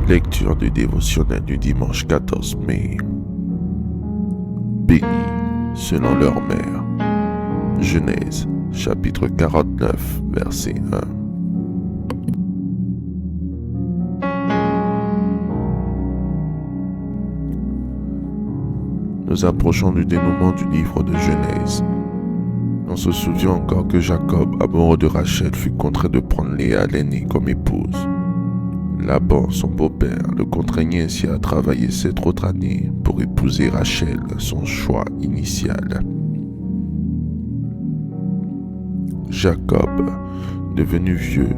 Lecture du dévotionnel du dimanche 14 mai. Bénis selon leur mère. Genèse, chapitre 49, verset 1. Nous approchons du dénouement du livre de Genèse. On se souvient encore que Jacob, amoureux de Rachel, fut contraint de prendre Léa l'aînée comme épouse. Laban, son beau-père, le contraignait ainsi à travailler 7 autres années pour épouser Rachel, son choix initial. Jacob, devenu vieux,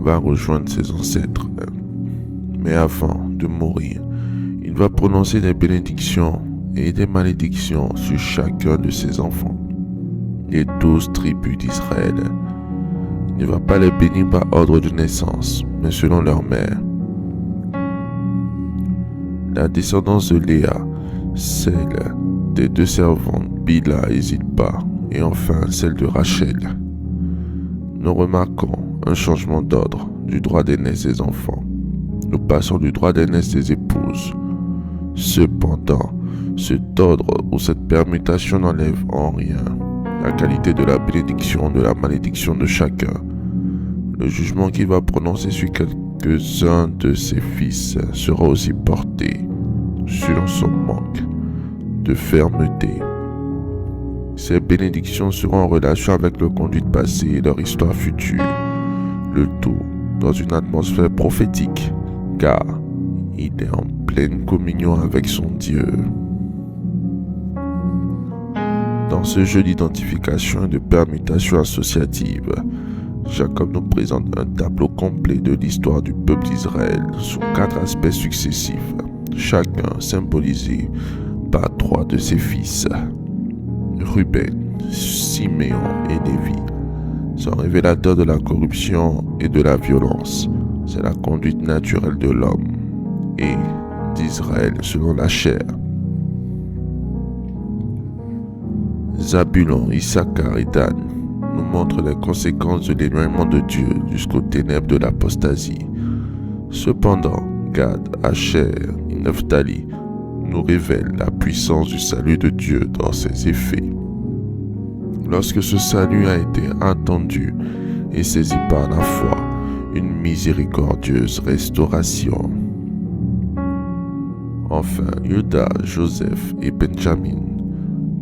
va rejoindre ses ancêtres. Mais avant de mourir, il va prononcer des bénédictions et des malédictions sur chacun de ses enfants. Les 12 tribus d'Israël. Il ne va pas les bénir par ordre de naissance, mais selon leur mère. La descendance de Léa, celle des 2 servantes Bila et Zilpa, et enfin celle de Rachel. Nous remarquons un changement d'ordre du droit d'aînesse des enfants. Nous passons du droit d'aînesse des épouses. Cependant, cet ordre ou cette permutation n'enlève en rien la qualité de la bénédiction, de la malédiction de chacun. Le jugement qu'il va prononcer sur quelques-uns de ses fils sera aussi porté sur son manque de fermeté. Ces bénédictions seront en relation avec leur conduite passée et leur histoire future, le tout dans une atmosphère prophétique, car il est en pleine communion avec son Dieu. Dans ce jeu d'identification et de permutation associative, Jacob nous présente un tableau complet de l'histoire du peuple d'Israël sous 4 aspects successifs, chacun symbolisé par 3 de ses fils. Ruben, Siméon et Lévi sont révélateurs de la corruption et de la violence. C'est la conduite naturelle de l'homme et d'Israël selon la chair. Zabulon, Issachar et Dan nous montrent les conséquences de l'éloignement de Dieu jusqu'aux ténèbres de l'apostasie. Cependant, Gad, Asher et Nephtali nous révèlent la puissance du salut de Dieu dans ses effets. Lorsque ce salut a été entendu et saisi par la foi, une miséricordieuse restauration. Enfin, Juda, Joseph et Benjamin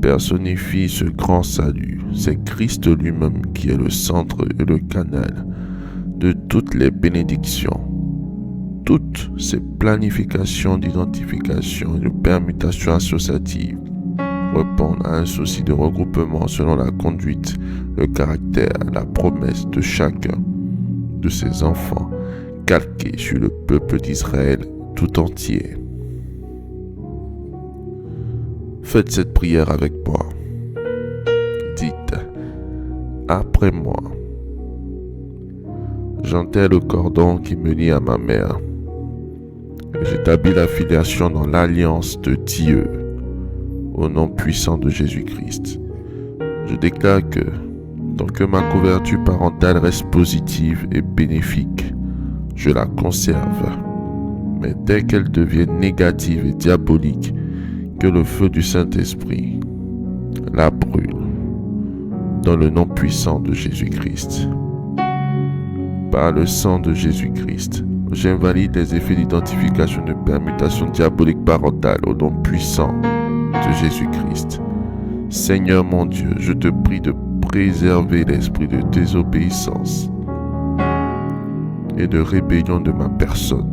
personnifient ce grand salut. C'est Christ lui-même qui est le centre et le canal de toutes les bénédictions. Toutes ces planifications d'identification et de permutation associative répondent à un souci de regroupement selon la conduite, le caractère, la promesse de chacun de ses enfants, calqués sur le peuple d'Israël tout entier. Faites cette prière avec moi. Dites, après moi, j'enterre le cordon qui me lie à ma mère. J'établis la filiation dans l'alliance de Dieu, au nom puissant de Jésus-Christ. Je déclare que, tant que ma couverture parentale reste positive et bénéfique, je la conserve. Mais dès qu'elle devient négative et diabolique, que le feu du Saint-Esprit la brûle, dans le nom puissant de Jésus-Christ. Par le sang de Jésus-Christ, j'invalide les effets d'identification de permutation diabolique parentale au nom puissant de Jésus-Christ. Seigneur mon Dieu, je te prie de préserver l'esprit de désobéissance et de rébellion de ma personne.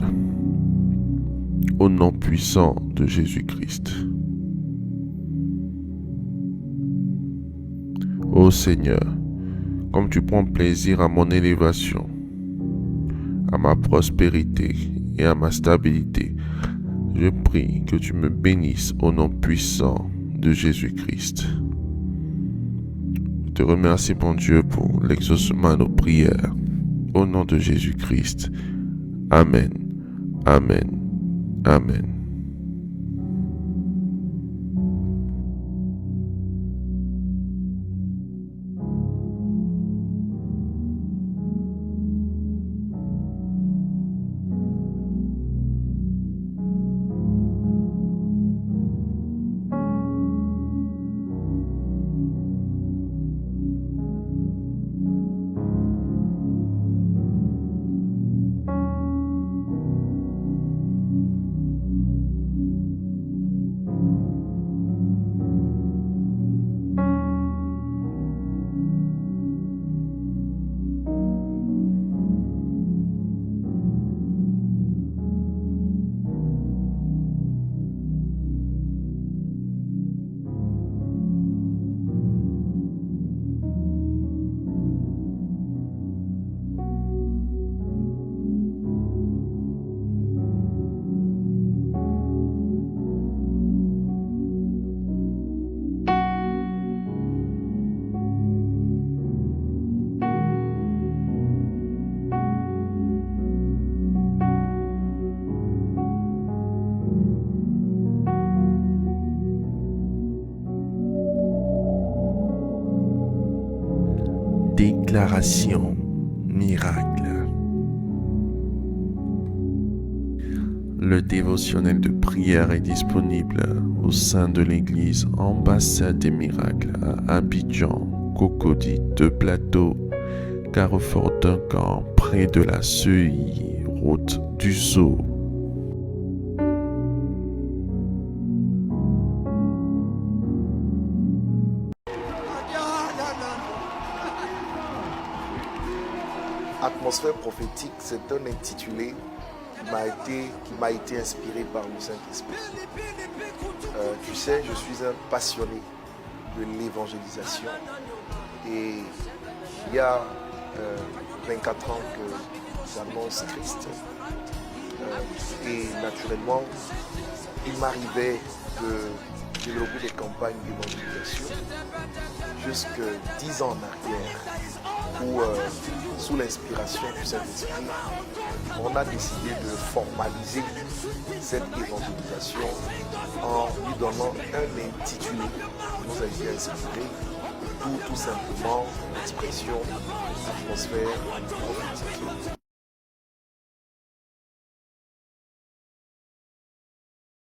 Au nom puissant de Jésus-Christ. Ô Seigneur, comme tu prends plaisir à mon élévation, à ma prospérité et à ma stabilité, je prie que tu me bénisses au nom puissant de Jésus-Christ. Je te remercie, mon Dieu, pour l'exaucement de nos prières. Au nom de Jésus-Christ. Amen. Amen. Amen. Déclaration miracle. Le dévotionnel de prière est disponible au sein de l'église Ambassade des Miracles à Abidjan, Cocody, 2 Plateaux, Carrefour Duncan, près de la Seuilly, route du Zoo. Atmosphère prophétique, c'est un intitulé qui m'a été inspiré par le Saint-Esprit. Tu sais, je suis un passionné de l'évangélisation et il y a 24 ans que j'annonce Christ et naturellement il m'arrivait de développer des campagnes d'évangélisation jusque 10 ans en arrière où sous l'inspiration du Saint-Esprit on a décidé de formaliser cette évangélisation en lui donnant un intitulé qui nous a été inspiré, tout simplement l'expression atmosphère prophétique.